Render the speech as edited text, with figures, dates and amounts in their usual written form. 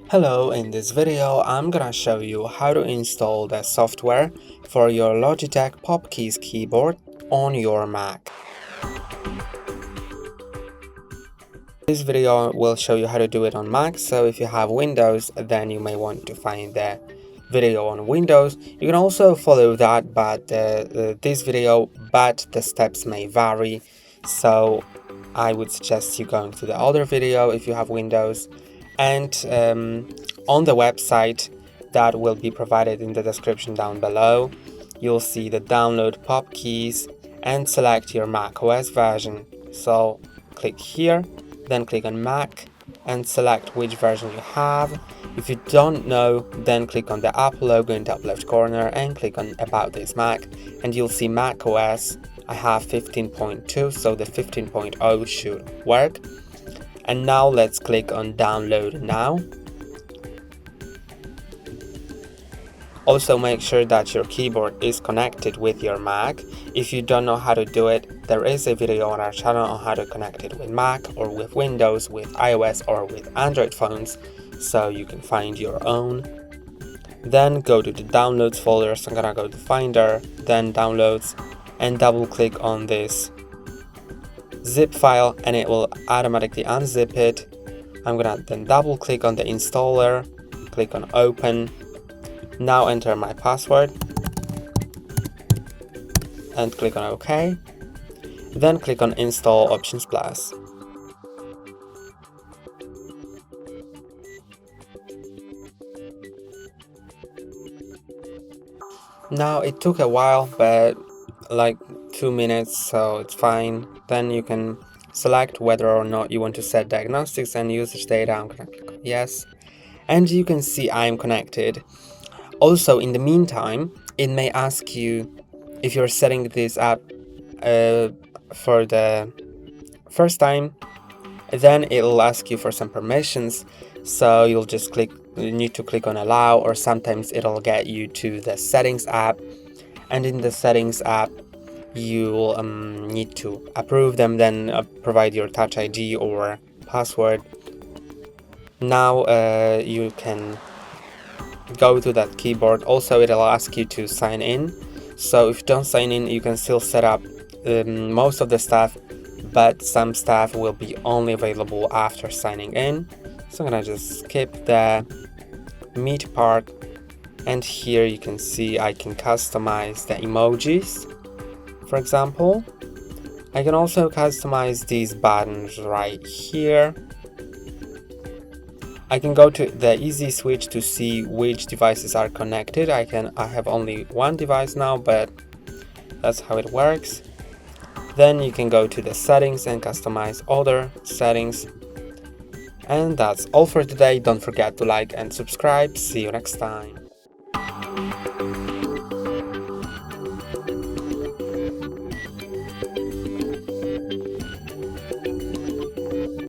Hello, in this video I'm gonna show you how to install the software for your Logitech Pop Keys keyboard on your Mac. This video will show you how to do it on Mac, so if you have Windows then you may want to find the video on Windows. You can also follow that, but this video, but the steps may vary, so I would suggest you going to the other video if you have Windows. And on the website that will be provided in the description down below, you'll see the download Pop Keys and select your macOS version. So click here, then click on Mac and select which version you have. If you don't know, then click on the Apple logo in the top left corner and click on About This Mac, and you'll see macOS. I have 15.2, so the 15.0 should work. And now let's click on Download Now. Also make sure that your keyboard is connected with your Mac. If you don't know how to do it, there is a video on our channel on how to connect it with Mac or with Windows, with iOS or with Android phones, so you can find your own. Then go to the Downloads folder, so I'm gonna go to Finder, then Downloads, and double click on this zip file and it will automatically unzip it. I'm gonna then double click on the installer, click on Open. Now enter my password and click on OK. Then click on Install Options Plus. Now it took a while, but like 2 minutes, so it's fine. Then you can select whether or not you want to set diagnostics and usage data. I'm gonna click on yes, and you can see I'm connected. Also, in the meantime, it may ask you if you're setting this up for the first time, then it'll ask you for some permissions, so you'll just need to click on allow, or sometimes it'll get you to the settings app, and in the settings app you'll need to approve them, then provide your Touch ID or password. Now you can go to that keyboard. Also it'll ask you to sign in, so if you don't sign in you can still set up most of the stuff, but some stuff will be only available after signing in. So I'm gonna just skip the meet part, and here you can see I can customize the emojis, for example. I can also customize these buttons right here. I can go to the easy switch to see which devices are connected. I have only one device now, but that's how it works. Then you can go to the settings and customize other settings. And that's all for today. Don't forget to like and subscribe. See you next time.